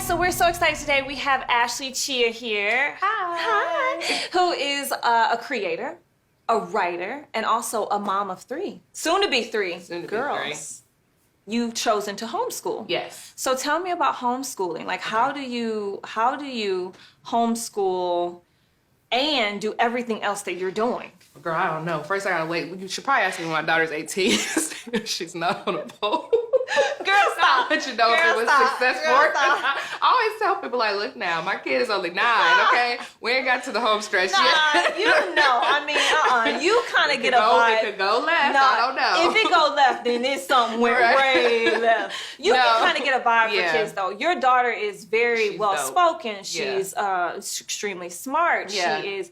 So we're so excited today. We have Ashley Chea here. Hi. Who is a creator, a writer, and also a mom of three. Soon to be three girls. You've chosen to homeschool. Yes. So tell me about homeschooling. Like, how do you homeschool and do everything else that you're doing? Girl, I don't know. First, I gotta wait. You should probably ask me when my daughter's 18. She's not on a pole. Girl, stop. Let you know if it was successful. I always tell people, like, look now, my kid is only 9, okay? We ain't got to the home stretch yet. You know, I mean, you kind of get a vibe. It could go left, I don't know. If it go left, then it's somewhere way left. You can kind of get a vibe for kids, though. Your daughter is very well-spoken. She's extremely smart. Yeah. She is,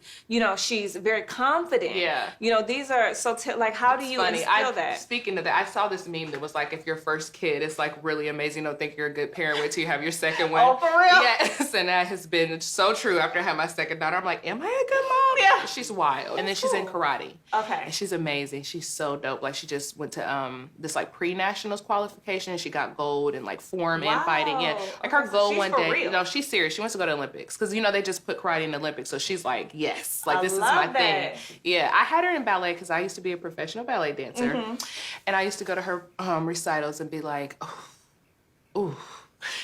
she's very confident. Yeah. These are, like, how do you instill that? Speaking of that, I saw this meme that was like, if your first kid is like really amazing, don't think you're a good parent, wait till you have your second one. Oh, for real? Yes, and that has been so true after I had my second daughter. I'm like, am I a good mom? Yeah. She's wild. And then she's in karate. Okay. And she's amazing. She's so dope. Like, she just went to this like pre-nationals qualification, and she got gold in like form and fighting. Yeah. Like her goal one day, she's serious. She wants to go to Olympics because they just put karate in the Olympics. So she's like, yes, like this is my thing. Yeah. I had her in ballet because I used to be a professional ballet dancer. And I used to go to her recitals and be like, ooh.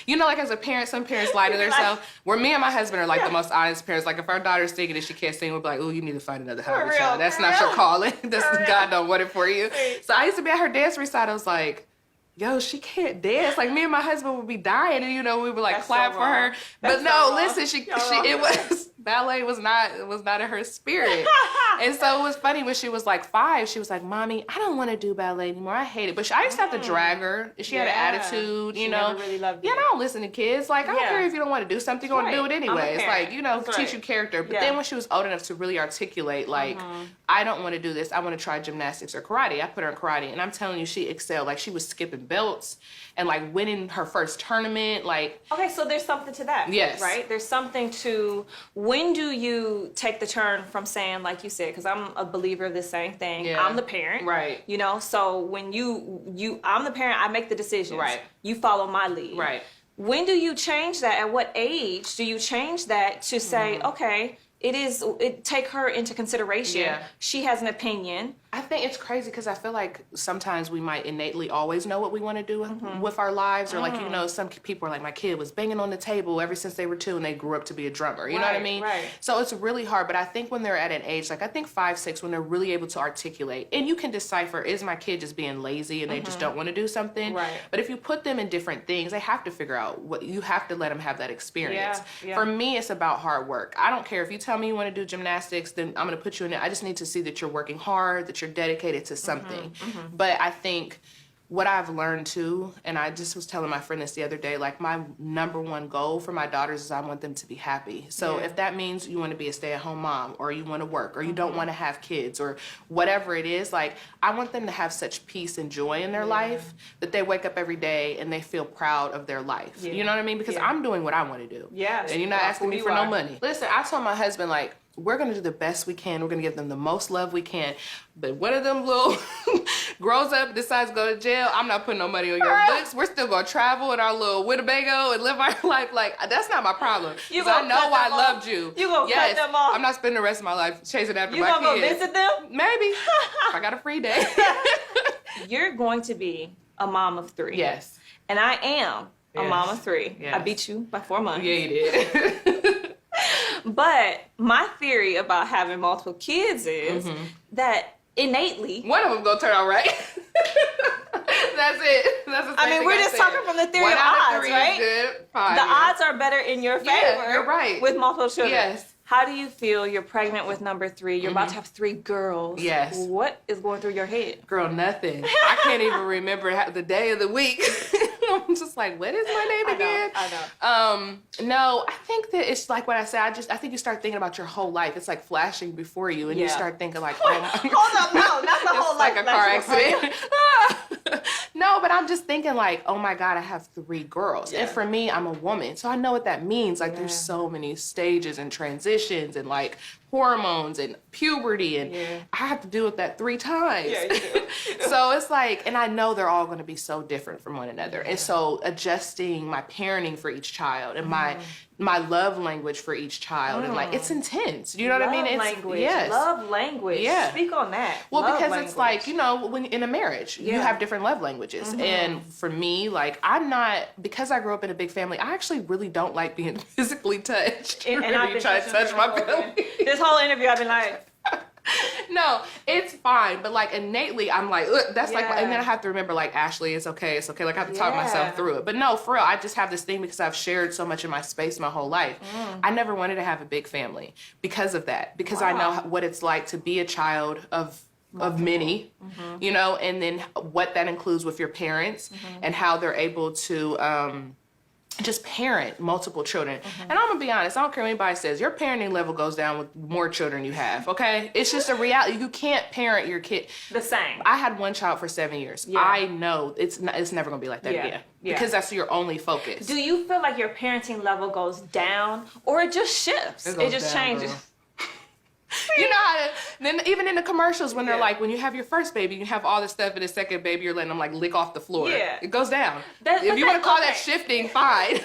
Like as a parent, some parents lie to themselves. Where me and my husband are like the most honest parents. Like if our daughter's singing and she can't sing, we'll be like, oh, you need to find another hobby, child. That's not your calling. God don't want it for you. So I used to be at her dance recitals like, yo, she can't dance. Like me and my husband would be dying, and we would like clap for her. But no, listen, ballet was not in her spirit. And so it was funny when she was like 5, she was like, Mommy, I don't want to do ballet anymore. I hate it. But I used to have to drag her. She had an attitude, She never really loved it. I don't listen to kids. Like, I don't care if you don't want to do something, you're going to do it anyway. It's like, teach you character. But then when she was old enough to really articulate, like, I don't want to do this. I want to try gymnastics or karate. I put her in karate. And I'm telling you, she excelled. Like, she was skipping belts and like winning her first tournament. Like, okay, so there's something to that. Yes. Right? There's something to, when do you take the turn from saying, like you said, because I'm a believer of this same thing. Yeah. I'm the parent. Right. So when I'm the parent, I make the decisions. Right. You follow my lead. Right. When do you change that? At what age do you change that to say, okay, take her into consideration. Yeah. She has an opinion. I think it's crazy because I feel like sometimes we might innately always know what we want to do with our lives. Or like, some people are like, my kid was banging on the table ever since they were 2 and they grew up to be a drummer. You know what I mean? Right. So it's really hard. But I think when they're at an age, like I think 5, 6, when they're really able to articulate and you can decipher, is my kid just being lazy and they just don't want to do something? Right. But if you put them in different things, they have to figure out what you have to let them have that experience. Yeah. For me, it's about hard work. I don't care if you tell me you want to do gymnastics, then I'm going to put you in it. I just need to see that you're working hard, that you're dedicated to something. But I think what I've learned too, and I just was telling my friend this the other day, like my number one goal for my daughters is I want them to be happy. So if that means you want to be a stay-at-home mom, or you want to work, or you don't want to have kids, or whatever it is, like I want them to have such peace and joy in their life that they wake up every day and they feel proud of their life. You know what I mean? Because I'm doing what I want to do. Yeah. And you're not asking me for no money. Listen, I told my husband, like, we're going to do the best we can. We're going to give them the most love we can. But one of them little grows up, decides to go to jail, I'm not putting no money on your books. We're still going to travel in our little Winnebago and live our life. Like, that's not my problem. I know I loved you. You going to cut them off. I'm not spending the rest of my life chasing after my kids. You going to go visit them? Maybe. If I got a free day. You're going to be a mom of 3. Yes. And I am a mom of 3. Yes. I beat you by 4 months. Yeah, you did. But my theory about having multiple kids is that innately, one of them gonna turn out right. That's it. I mean, we're just talking from the theory of odds, right? The odds are better in your favor. Yeah, you're right. With multiple children. Yes. How do you feel? You're pregnant with number 3. You're about to have 3 girls. Yes. What is going through your head? Girl, nothing. I can't even remember the day of the week. I'm just like, what is my name again? I know. No, I think that it's like what I said. I think you start thinking about your whole life. It's like flashing before you, and you start thinking like, oh my. Hold up, no, not the whole life. Like a car accident. No, but I'm just thinking like, oh my God, I have 3 girls. Yeah. And for me, I'm a woman. So I know what that means. Like there's so many stages and transitions and like hormones and puberty, and I have to deal with that 3 times. Yeah, you do. So it's like, and I know they're all going to be so different from one another. And so adjusting my parenting for each child and my love language for each child, and like it's intense. You know what I mean? It's language. Love language. Yeah. Speak on that. Well, because language. It's like, you know, when in a marriage, you have different love languages. And for me, like I'm not, because I grew up in a big family, I actually really don't like being physically touched. And I've been trying to touch my belly. This whole interview I've been like, no, it's fine. But like innately, I'm like, ugh, that's like, and then I have to remember like, Ashley, it's okay. It's okay. Like I have to talk myself through it. But no, for real, I just have this thing because I've shared so much of my space my whole life. I never wanted to have a big family because of that. Because I know what it's like to be a child of many, you know, and then what that includes with your parents and how they're able to, just parent multiple children. And I'm gonna be honest, I don't care what anybody says, your parenting level goes down with more children you have, okay? It's just a reality. You can't parent your kid the same. I had 1 child for 7 years. I know it's never gonna be like that again. Because that's your only focus. Do you feel like your parenting level goes down or it just shifts? It just changes. You know how to, then even in the commercials when they're like, when you have your first baby, you have all this stuff, and the second baby, you're letting them like lick off the floor. Yeah. It goes down. If you want to call that shifting, fine.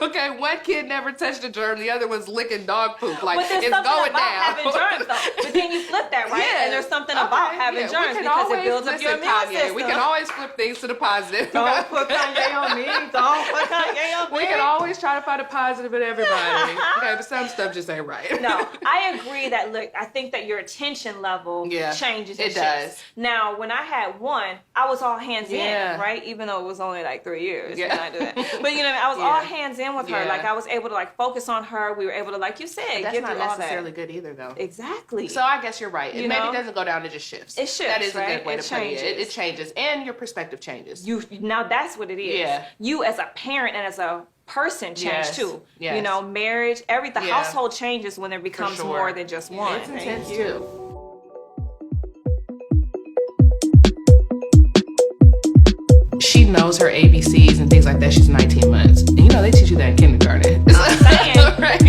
Okay, one kid never touched a germ, the other one's licking dog poop. Like, it's going down. Having germs, though. But then you flip that, right? And there's something about having germs because it builds up your immune system. We can always flip things to the positive. Don't put Kanye on me. Don't put Kanye on me. We can always try to find a positive in everybody. Okay, but some stuff just ain't right. No, I agree that, look, I think that your attention level changes. It does. Now, when I had 1, I was all hands in, right? Even though it was only like 3 years when I did that. But you know, I was all hands in with her. Like I was able to like focus on her. We were able to, like you said, that's get not through all that. necessarily good either, though. Exactly. So I guess you're right. It maybe doesn't go down. It just shifts. It shifts. That is right? a good way to put it. It changes, and your perspective changes. Now that's what it is. Yeah. You as a parent and as a person change too. Yes. You know, marriage, everything. The household changes when there becomes more than just one. It's intense too. She knows her ABCs and things like that. She's 19 months. And you know, they teach you that in kindergarten. I'm saying, right?